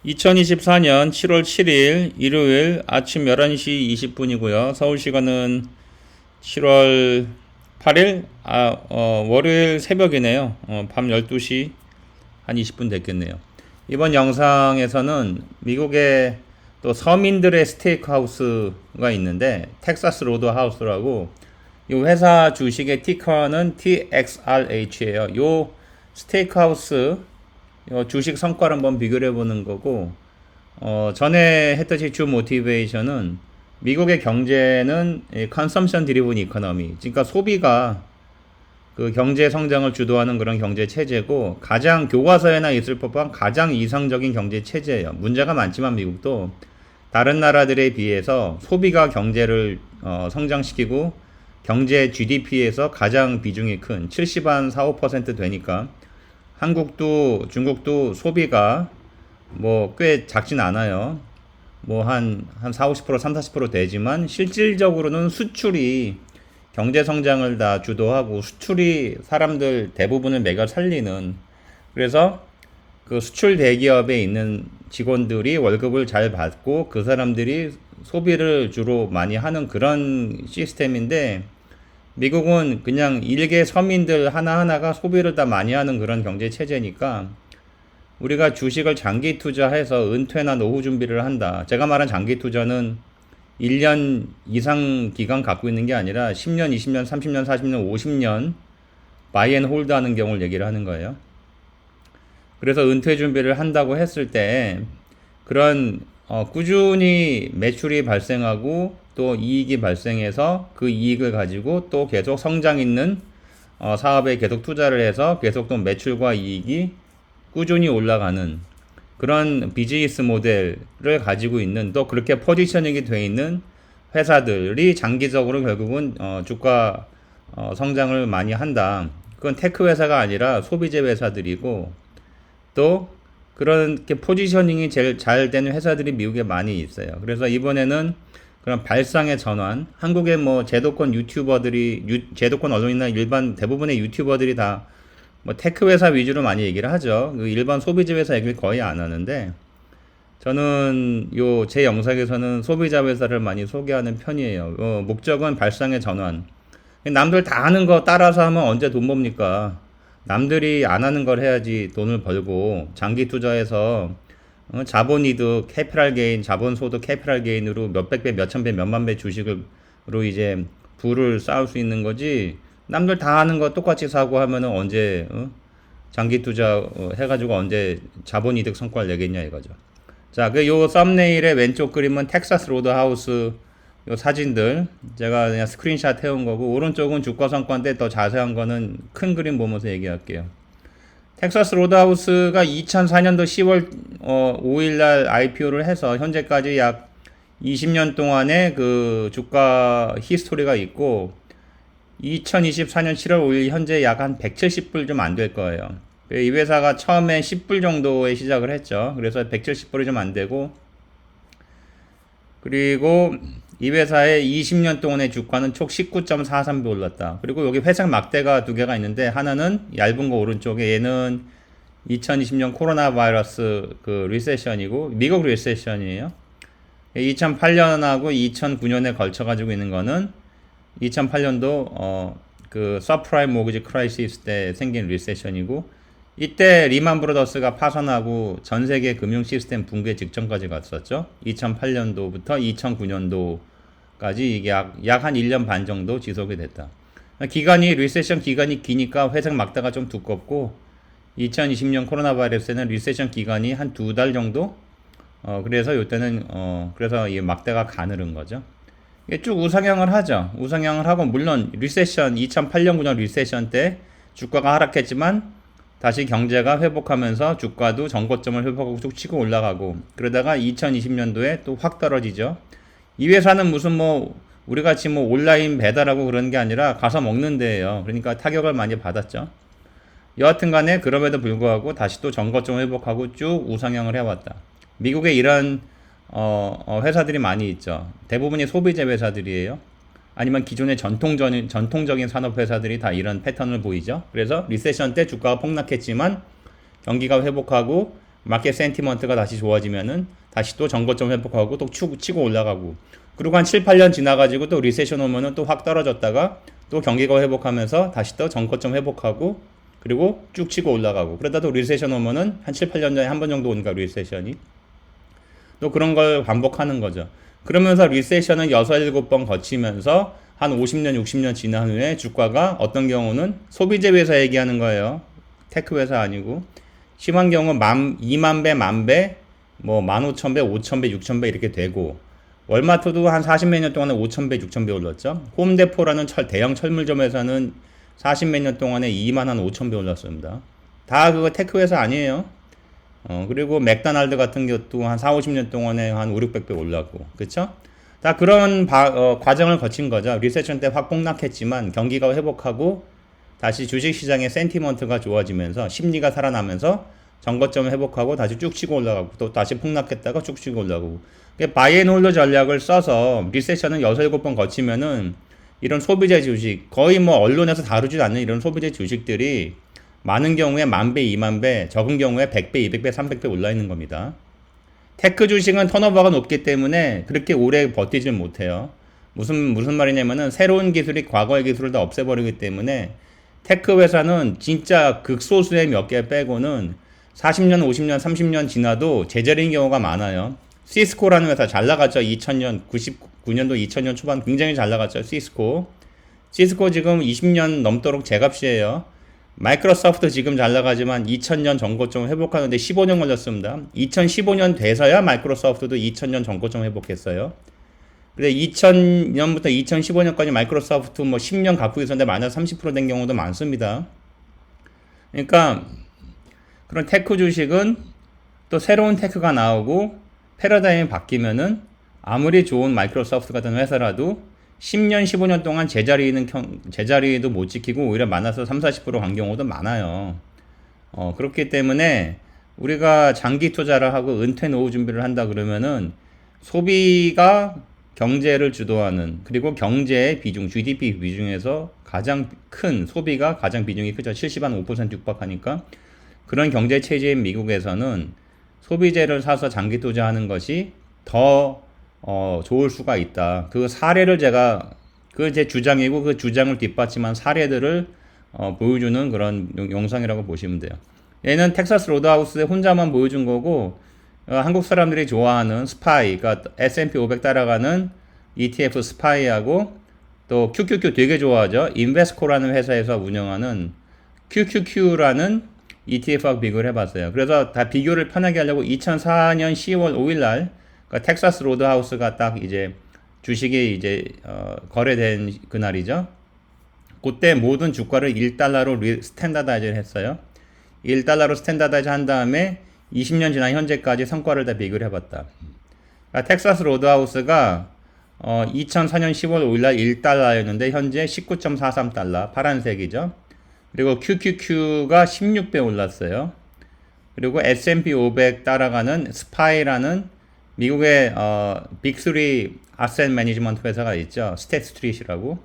2024년 7월 7일 일요일 아침 11시 20분이고요. 서울 시간은 7월 8일 월요일 새벽이네요. 밤 12시 한 20분 됐겠네요. 이번 영상에서는 미국의 또 서민들의 스테이크 하우스가 있는데 텍사스 로드 하우스라고, 이 회사 주식의 티커는 TXRH예요. 요 스테이크 하우스 주식 성과를 한번 비교를 해보는 거고, 전에 했듯이 주 모티베이션은 미국의 경제는 컨섬션 드리븐 이코노미, 그러니까 소비가 그 경제 성장을 주도하는 그런 경제 체제고, 가장 교과서에나 있을 법한 가장 이상적인 경제 체제예요. 문제가 많지만 미국도 다른 나라들에 비해서 소비가 경제를 성장시키고 경제 GDP에서 가장 비중이 큰 70한 4~5% 되니까, 한국도 중국도 소비가 뭐 꽤 작진 않아요. 뭐 한 4~50%, 3~40% 되지만 실질적으로는 수출이 경제 성장을 다 주도하고, 수출이 사람들 대부분을 매겨 살리는, 그래서 그 수출 대기업에 있는 직원들이 월급을 잘 받고 그 사람들이 소비를 주로 많이 하는 그런 시스템인데, 미국은 그냥 일개 서민들 하나하나가 소비를 다 많이 하는 그런 경제 체제니까, 우리가 주식을 장기 투자해서 은퇴나 노후 준비를 한다. 제가 말한 장기 투자는 1년 이상 기간 갖고 있는 게 아니라 10년, 20년, 30년, 40년, 50년 바이 앤 홀드 하는 경우를 얘기를 하는 거예요. 그래서 은퇴 준비를 한다고 했을 때 그런 꾸준히 매출이 발생하고 또 이익이 발생해서 그 이익을 가지고 또 계속 성장 있는 사업에 계속 투자를 해서 계속 또 매출과 이익이 꾸준히 올라가는 그런 비즈니스 모델을 가지고 있는, 또 그렇게 포지셔닝이 되어 있는 회사들이 장기적으로 결국은 주가 성장을 많이 한다. 그건 테크 회사가 아니라 소비재 회사들이고, 또 그렇게 포지셔닝이 제일 잘 되는 회사들이 미국에 많이 있어요. 그래서 이번에는 그런 발상의 전환, 한국의 뭐 제도권 유튜버들이, 제도권 언론이나 일반 대부분의 유튜버들이 다 뭐 테크 회사 위주로 많이 얘기를 하죠. 그 일반 소비재 회사 얘기를 거의 안 하는데, 저는 제 영상에서는 소비자 회사를 많이 소개하는 편이에요. 목적은 발상의 전환. 남들 다 하는 거 따라서 하면 언제 돈 법니까? 남들이 안 하는 걸 해야지 돈을 벌고, 장기 투자해서 자본 이득, 캐피탈 게인, 자본 소득 캐피탈 게인으로 몇백 배, 몇천 배, 몇만 배 주식으로 이제 부를 쌓을 수 있는 거지. 남들 다 하는 거 똑같이 사고 하면은 언제 장기 투자 해가지고 언제 자본 이득 성과를 내겠냐 이거죠. 자, 요 썸네일의 왼쪽 그림은 텍사스 로드 하우스 요 사진들 제가 그냥 스크린샷 해온 거고, 오른쪽은 주가 성과인데 더 자세한 거는 큰 그림 보면서 얘기할게요. 텍사스 로드하우스가 2004년도 10월 5일 날 IPO를 해서 현재까지 약 20년 동안의 그 주가 히스토리가 있고, 2024년 7월 5일 현재 약 한 170불 좀 안 될 거예요. 이 회사가 처음에 10불 정도에 시작을 했죠. 그래서 170불이 좀 안 되고, 그리고 이 회사의 20년 동안의 주가는 총 19.43배 올랐다. 그리고 여기 회색 막대가 두 개가 있는데, 하나는 얇은 거 오른쪽에, 얘는 2020년 코로나 바이러스 그 리세션이고, 미국 리세션이에요. 2008년하고 2009년에 걸쳐 가지고 있는 거는 2008년도 그 서프라임 모기지 크라이시스 때 생긴 리세션이고, 이때 리만 브로더스가 파산하고 전 세계 금융 시스템 붕괴 직전까지 갔었죠. 2008년도부터 2009년도까지 이게 약 한 1년 반 정도 지속이 됐다. 기간이, 리세션 기간이 기니까 회색 막대가 좀 두껍고, 2020년 코로나 바이러스에는 리세션 기간이 한 2달 정도? 그래서 이때는 그래서 이 막대가 가늘은 거죠. 이게 쭉 우상향을 하죠. 우상향을 하고, 물론 리세션 2008년 9년 리세션 때 주가가 하락했지만 다시 경제가 회복하면서 주가도 전고점을 회복하고 쭉 치고 올라가고, 그러다가 2020년도에 또 확 떨어지죠. 이 회사는 무슨 뭐 우리 같이 뭐 온라인 배달하고 그런 게 아니라 가서 먹는 데예요. 그러니까 타격을 많이 받았죠. 여하튼 간에 그럼에도 불구하고 다시 또 전고점 회복하고 쭉 우상향을 해왔다. 미국에 이런 회사들이 많이 있죠. 대부분이 소비재 회사들이에요. 아니면 기존의 전통적인 산업 회사들이 다 이런 패턴을 보이죠. 그래서 리세션 때 주가가 폭락했지만 경기가 회복하고 마켓 센티먼트가 다시 좋아지면은 다시 또 전고점 회복하고 또 치고 올라가고, 그리고 한 7, 8년 지나가지고 또 리세션 오면은 또 확 떨어졌다가 또 경기가 회복하면서 다시 또 전고점 회복하고, 그리고 쭉 치고 올라가고, 그러다 또 리세션 오면은 한 7, 8년 전에 한 번 정도 오니까 리세션이 또 그런 걸 반복하는 거죠. 그러면서 리세션은 6, 7번 거치면서 한 50년, 60년 지난 후에 주가가 어떤 경우는 소비재 회사 얘기하는 거예요. 테크 회사 아니고. 심한 경우 2만 배, 만 배, 뭐 15,000배, 5,000배, 6,000배 이렇게 되고, 월마트도 한 40몇 년 동안에 5,000배, 6,000배 올랐죠. 홈데포라는 대형 철물점 회사는 40몇 년 동안에 2만 한 5,000배 올랐습니다. 다 그거 테크 회사 아니에요. 그리고 맥도날드 같은 것도 한 4, 50년 동안에 한 5, 600배 올랐고, 그쵸? 다 그런 과정을 거친 거죠. 리세션 때 확 폭락했지만 경기가 회복하고 다시 주식시장의 센티먼트가 좋아지면서 심리가 살아나면서 전고점 회복하고 다시 쭉 치고 올라가고 또 다시 폭락했다가 쭉 치고 올라가고, 바이앤홀드 전략을 써서 리세션은 6, 7번 거치면은 이런 소비재 주식, 거의 뭐 언론에서 다루지도 않는 이런 소비재 주식들이 많은 경우에 10,000배, 20,000배, 적은 경우에 100배, 200배, 300배 올라 있는 겁니다. 테크 주식은 턴오버가 높기 때문에 그렇게 오래 버티질 못해요. 무슨 말이냐면은 새로운 기술이 과거의 기술을 다 없애버리기 때문에 테크 회사는 진짜 극소수의 몇 개 빼고는 40년, 50년, 30년 지나도 제자리인 경우가 많아요. 시스코라는 회사 잘 나갔죠. 2000년, 99년도 2000년 초반 굉장히 잘 나갔죠. 시스코 지금 20년 넘도록 제값이에요. 마이크로소프트 지금 잘 나가지만 2000년 전고점 회복하는데 15년 걸렸습니다. 2015년 돼서야 마이크로소프트도 2000년 전고점 회복했어요. 근데 2000년부터 2015년까지 마이크로소프트 뭐 10년 갖고 있었는데 마이너스 30%된 경우도 많습니다. 그러니까 그런 테크 주식은 또 새로운 테크가 나오고 패러다임이 바뀌면은 아무리 좋은 마이크로소프트 같은 회사라도 10년, 15년 동안 제자리도 못 지키고 오히려 마이너스 3, 40%간 경우도 많아요. 그렇기 때문에 우리가 장기 투자를 하고 은퇴 노후 준비를 한다 그러면은 소비가 경제를 주도하는, 그리고 경제의 비중, GDP 비중에서 가장 큰 소비가 가장 비중이 크죠. 70한 5% 육박하니까. 그런 경제 체제인 미국에서는 소비재를 사서 장기 투자하는 것이 더 좋을 수가 있다. 그 사례를 그 제 주장이고 그 주장을 뒷받침한 사례들을 보여주는 그런 영상이라고 보시면 돼요. 얘는 텍사스 로드하우스에 혼자만 보여준 거고, 한국 사람들이 좋아하는 스파이, 그러니까 S&P 500 따라가는 ETF 스파이하고 또 QQQ 되게 좋아하죠. 인베스코라는 회사에서 운영하는 QQQ라는 ETF하고 비교를 해봤어요. 그래서 다 비교를 편하게 하려고 2004년 10월 5일날 그러니까 텍사스 로드하우스가 딱 이제 주식이 이제 거래된 그날이죠. 그때 모든 주가를 1달러로 스탠다다이즈를 했어요. 1달러로 스탠다다이즈 한 다음에 20년 지난 현재까지 성과를 다 비교를 해봤다. 그러니까 텍사스 로드하우스가 2004년 10월 5일날 1달러였는데 현재 19.43달러, 파란색이죠. 그리고 QQQ가 16배 올랐어요. 그리고 S&P 500 따라가는 스파이라는 미국의 빅3 아셋 매니지먼트 회사가 있죠. 스테이트스트리트라고.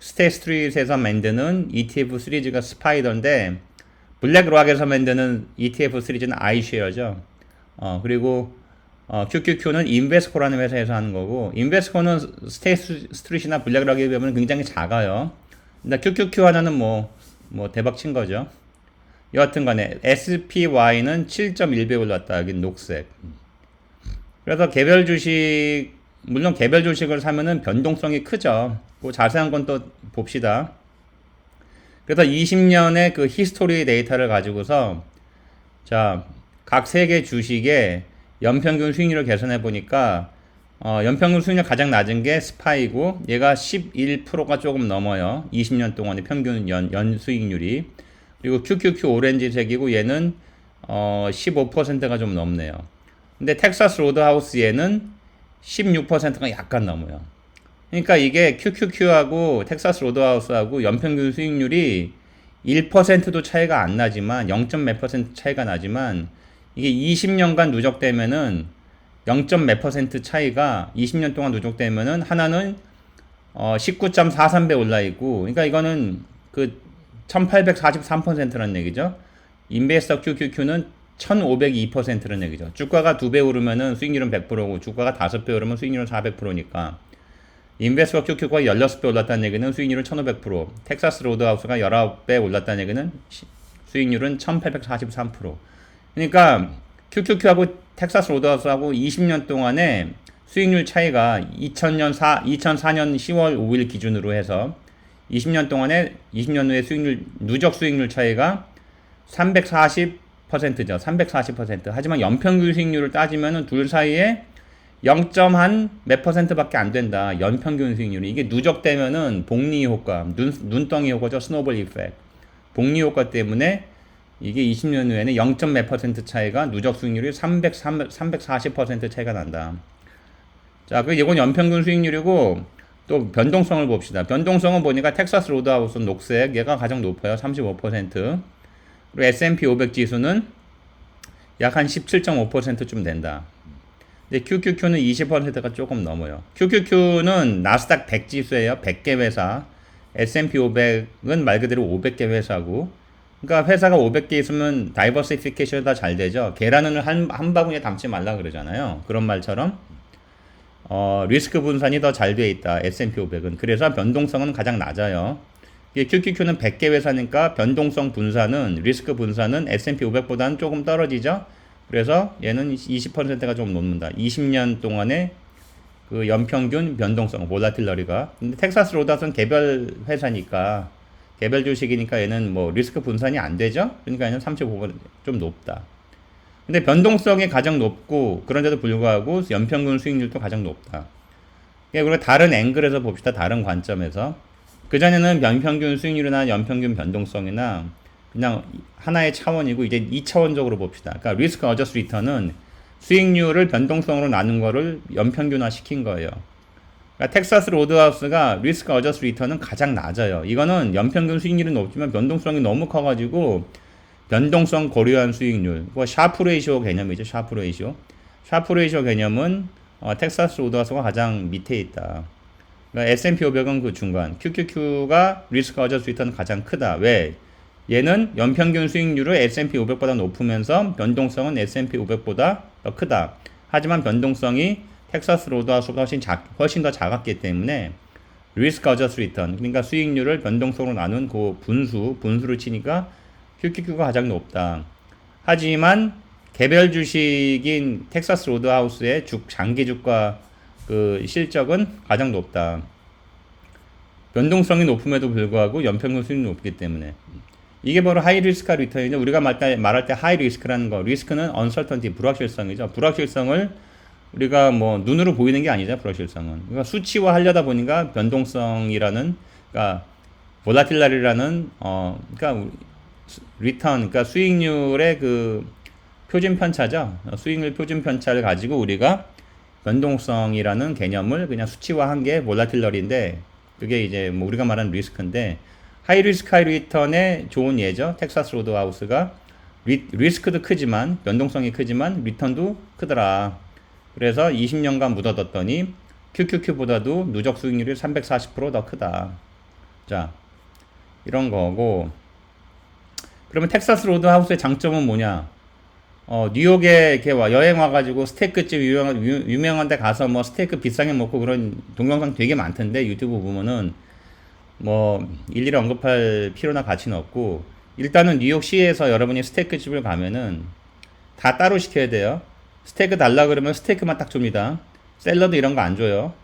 스테이트스트리트에서 만드는 ETF 시리즈가 스파이더인데 블랙락에서 만드는 ETF 시리즈는 아이쉐어죠. 그리고 QQQ는 인베스코라는 회사에서 하는 거고, 인베스코는 스테이트스트리트나 블랙락에 비하면 굉장히 작아요. 근데 QQQ 하나는 뭐 대박 친 거죠. 여하튼 간에 SPY는 7.1배 올랐다. 여기 녹색. 그래서 물론 개별 주식을 사면은 변동성이 크죠. 그 자세한 건 또 봅시다. 그래서 20년의 그 히스토리 데이터를 가지고서 각 세계 주식의 연평균 수익률을 계산해 보니까 연평균 수익률 가장 낮은 게 스파이고 얘가 11%가 조금 넘어요. 20년 동안의 평균 연 수익률이. 그리고 QQQ 오렌지색이고 얘는 15%가 좀 넘네요. 근데 텍사스 로드하우스 얘는 16%가 약간 넘어요. 그러니까 이게 QQQ하고 텍사스 로드하우스하고 연평균 수익률이 1%도 차이가 안 나지만 0.몇 % 차이가 나지만 이게 20년간 누적되면은 0.몇 % 차이가 20년 동안 누적되면은 하나는 19.43배 올라 있고, 그러니까 이거는 그 1843%라는 얘기죠. 인베스터 QQQ는 1502%는 얘기죠. 주가가 2배 오르면은 수익률은 100%고 주가가 5배 오르면 수익률은 400%니까 인베스트와 QQ가 16배 올랐다는 얘기는 수익률은 1500%, 텍사스 로드하우스가 19배 올랐다는 얘기는 수익률은 1843%. 그러니까 QQQ하고 텍사스 로드하우스하고 20년 동안에 수익률 차이가 2004년 10월 5일 기준으로 해서 20년 동안에 20년 후에 수익률 누적 수익률 차이가 340%죠. 340%. 하지만 연평균 수익률을 따지면은 둘 사이에 0. 한 몇 %밖에 안 된다. 연평균 수익률이. 이게 누적되면은 복리 효과, 눈덩이 효과죠. 스노볼 이펙트. 복리 효과 때문에 이게 20년 후에는 0. 몇 % 차이가 누적 수익률이 340% 차이가 난다. 자, 그 이건 연평균 수익률이고 또 변동성을 봅시다. 변동성은 보니까 텍사스 로드하우스 녹색 얘가 가장 높아요. 35%. 그리고 S&P 500 지수는 약 한 17.5%쯤 된다. 근데 QQQ는 20%가 조금 넘어요. QQQ는 나스닥 100 지수예요. 100개 회사. S&P 500은 말 그대로 500개 회사고. 그러니까 회사가 500개 있으면 다이버시피케이션이 다 잘 되죠. 계란을 한 바구니에 담지 말라 그러잖아요. 그런 말처럼 리스크 분산이 더 잘 돼 있다. S&P 500은. 그래서 변동성은 가장 낮아요. QQQ는 100개 회사니까 변동성 분산은 리스크 분산은 S&P 500보다는 조금 떨어지죠. 그래서 얘는 20%가 좀 넘는다. 20년 동안의 그 연평균 변동성, 볼라틸러리가. 근데 텍사스 로드하우스는 개별 회사니까, 개별 주식이니까 얘는 뭐 리스크 분산이 안 되죠? 그러니까 얘는 35%좀 높다. 근데 변동성이 가장 높고, 그런데도 불구하고 연평균 수익률도 가장 높다. 그리고 다른 앵글에서 봅시다. 다른 관점에서. 그전에는 연평균 수익률이나 연평균 변동성이나 그냥 하나의 차원이고 이제 2차원적으로 봅시다. 그러니까 리스크 어저스 리턴은 수익률을 변동성으로 나눈 거를 연평균화 시킨 거예요. 그러니까 텍사스 로드하우스가 리스크 어저스 리턴은 가장 낮아요. 이거는 연평균 수익률은 높지만 변동성이 너무 커가지고 변동성 고려한 수익률, 뭐 샤프 레이시오 개념이죠. 샤프 레이시오. 샤프 레이시오 개념은 텍사스 로드하우스가 가장 밑에 있다. 그러니까 S&P 500은 그 중간. QQQ가 리스크 어저스 리턴은 가장 크다. 왜? 얘는 연평균 수익률을 S&P 500보다 높으면서 변동성은 S&P 500보다 더 크다. 하지만 변동성이 텍사스 로드하우스보다 훨씬 더 작았기 때문에 리스크 어저스 리턴, 그러니까 수익률을 변동성으로 나눈 그 분수를 치니까 QQQ가 가장 높다. 하지만 개별 주식인 텍사스 로드하우스의 장기 주가 그 실적은 가장 높다. 변동성이 높음에도 불구하고 연평균 수익률이 높기 때문에. 이게 바로 하이 리스크 리턴이죠. 우리가 말할 때 하이 리스크라는 거. 리스크는 언설턴티, 불확실성이죠. 불확실성을 우리가 뭐 눈으로 보이는 게 아니죠. 불확실성은. 그러니까 수치화 하려다 보니까 변동성이라는, 그러니까 볼라틸라리라는 그러니까 리턴, 그러니까 수익률의 그 표준 편차죠. 수익률 표준 편차를 가지고 우리가 변동성이라는 개념을 그냥 수치화한 게 볼라틸러리인데, 그게 이제 뭐 우리가 말하는 리스크인데, 하이 리스크 하이 리턴의 좋은 예죠. 텍사스 로드하우스가 리스크도 크지만, 변동성이 크지만 리턴도 크더라. 그래서 20년간 묻어뒀더니 QQQ보다도 누적 수익률이 340%더 크다. 자, 이런 거고. 그러면 텍사스 로드하우스의 장점은 뭐냐? 뉴욕에 이렇게 여행 와가지고 스테이크집 유명한 데 가서 뭐 스테이크 비싸게 먹고 그런 동영상 되게 많던데, 유튜브 보면은 뭐 일일이 언급할 필요나 가치는 없고, 일단은 뉴욕시에서 여러분이 스테이크 집을 가면은 다 따로 시켜야 돼요. 스테이크 달라 그러면 스테이크만 딱 줍니다. 샐러드 이런 거 안 줘요.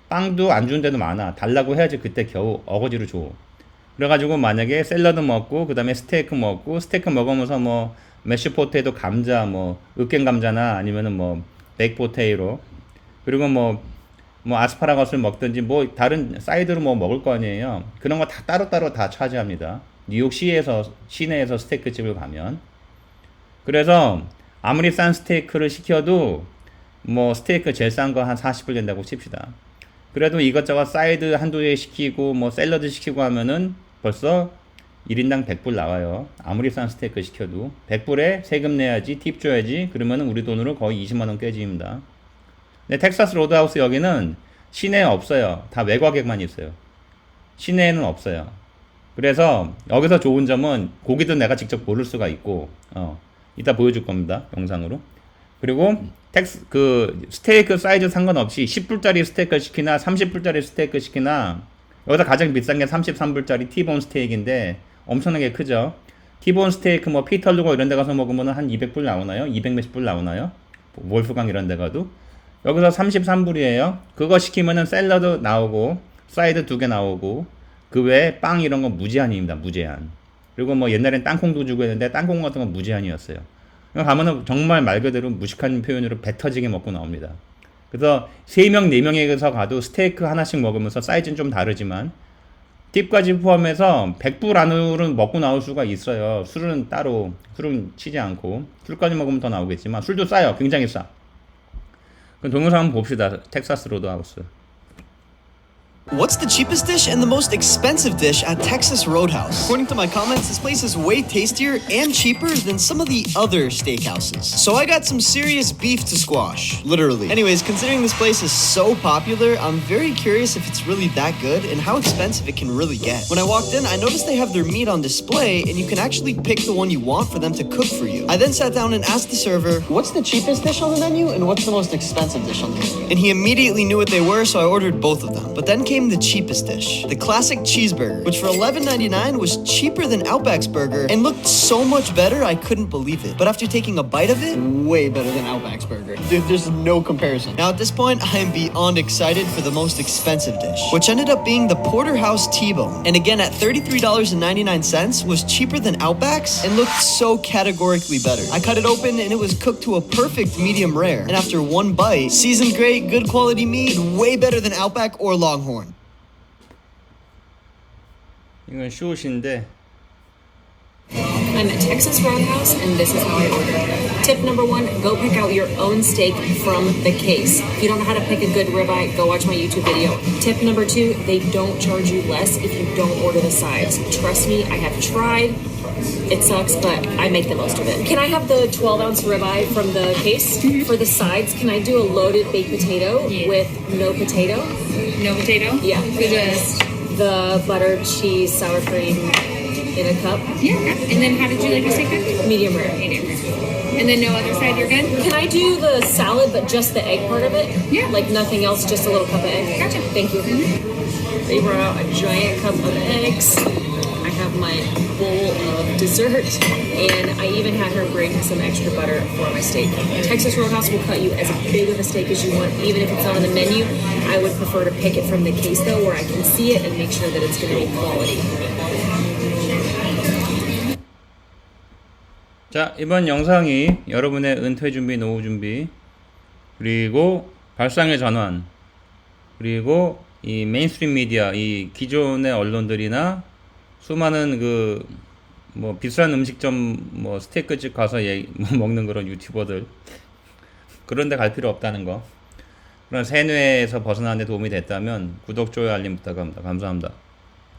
빵도 안 주는 데도 많아. 달라고 해야지 그때 겨우 어거지로 줘. 그래가지고 만약에 샐러드 먹고 그 다음에 스테이크 먹고, 스테이크 먹으면서 뭐 메쉬포테이토 감자, 뭐 으깬 감자나 아니면은 뭐 베이크포테이로, 그리고 뭐 아스파라거스를 먹든지 뭐 다른 사이드로 뭐 먹을 거 아니에요. 그런 거 다 따로따로 다 차지합니다. 뉴욕 시내에서 스테이크 집을 가면. 그래서 아무리 싼 스테이크를 시켜도 뭐 스테이크 제일 싼 거 한 40불 된다고 칩시다. 그래도 이것저것 사이드 한두 개 시키고 뭐 샐러드 시키고 하면은 벌써 1인당 100불 나와요. 아무리 싼 스테이크 시켜도 100불에 세금 내야지, 팁 줘야지. 그러면은 우리 돈으로 거의 20만원 깨집니다. 근데 텍사스 로드하우스 여기는 시내에 없어요. 다 외곽에만 있어요. 시내에는 없어요. 그래서 여기서 좋은 점은 고기도 내가 직접 고를 수가 있고, 이따 보여줄 겁니다. 영상으로. 그리고 그 스테이크 사이즈 상관없이 10불짜리 스테이크 시키나 30불짜리 스테이크 시키나, 여기서 가장 비싼 게 33불짜리 티본 스테이크인데 엄청나게 크죠. 티본 스테이크 뭐 피털루고 이런 데 가서 먹으면 한 200불 나오나요? 200 몇십 불 나오나요? wolfgang 이런 데 가도. 여기서 33불이에요. 그거 시키면은 샐러드 나오고 사이드 2개 나오고 그 외에 빵 이런 건 무제한입니다. 무제한. 그리고 뭐 옛날엔 땅콩도 주고 했는데 땅콩 같은 건 무제한이었어요. 가면은 정말 말 그대로 무식한 표현으로 배 터지게 먹고 나옵니다. 그래서 3명, 4명에서 가도 스테이크 하나씩 먹으면서 사이즈는 좀 다르지만 팁까지 포함해서 100불 안으로 먹고 나올 수가 있어요. 술은 따로, 술은 치지 않고. 술까지 먹으면 더 나오겠지만 술도 싸요. 굉장히 싸. 그럼 동영상 한번 봅시다. 텍사스 로드하우스. What's the cheapest dish and the most expensive dish at Texas Roadhouse? According to my comments, this place is way tastier and cheaper than some of the other steakhouses. So I got some serious beef to squash, literally. Anyways, considering this place is so popular, I'm very curious if it's really that good and how expensive it can really get. When I walked in, I noticed they have their meat on display and you can actually pick the one you want for them to cook for you. I then sat down and asked the server, what's the cheapest dish on the menu and what's the most expensive dish on the menu? And he immediately knew what they were, so I ordered both of them. But then came the cheapest dish, the classic cheeseburger, which for $11.99 was cheaper than Outback's burger and looked so much better I couldn't believe it. But after taking a bite of it, way better than Outback's burger. Dude, there's no comparison. Now at this point, I am beyond excited for the most expensive dish, which ended up being the Porterhouse T-Bone. And again, at $33.99 was cheaper than Outback's and looked so categorically better. I cut it open and it was cooked to a perfect medium rare. And after one bite, seasoned great, good quality meat, way better than Outback or Longhorn. 이건 숏인데 I'm at Texas Roadhouse, and this is how I order. Tip number 1, go pick out your own steak from the case. If you don't know how to pick a good ribeye, go watch my YouTube video. Tip number 2, they don't charge you less if you don't order the sides. Trust me, I have tried. It sucks, but I make the most of it. Can I have the 12-ounce ribeye from the case? For the sides, can I do a loaded baked potato with no potato? No potato? Yeah. For the The butter, cheese, sour cream in a cup. yeah. And then how did you like your steak cooked? Medium rare. Medium rare. And then no other side, you're good? Can I do the salad, but just the egg part of it? Yeah. Like nothing else, just a little cup of egg? Gotcha. Thank you. They brought out a giant cup of eggs. I have my bowl of dessert, and I even had her bring some extra butter for my steak. Texas Roadhouse will cut you as big of a steak as you want, even if it's not on the menu. I would prefer to pick it from the case, though, where I can see it and make sure that it's going to be quality. 자, 이번 영상이 여러분의 은퇴 준비, 노후 준비, 그리고 발상의 전환, 그리고 이 메인스트림 미디어, 이 기존의 언론들이나 수많은 그 뭐 비싼 음식점, 뭐 스테이크집 가서 먹는 그런 유튜버들, 그런 데 갈 필요 없다는 거, 그런 세뇌에서 벗어나는 데 도움이 됐다면 구독, 좋아요, 알림 부탁합니다. 감사합니다.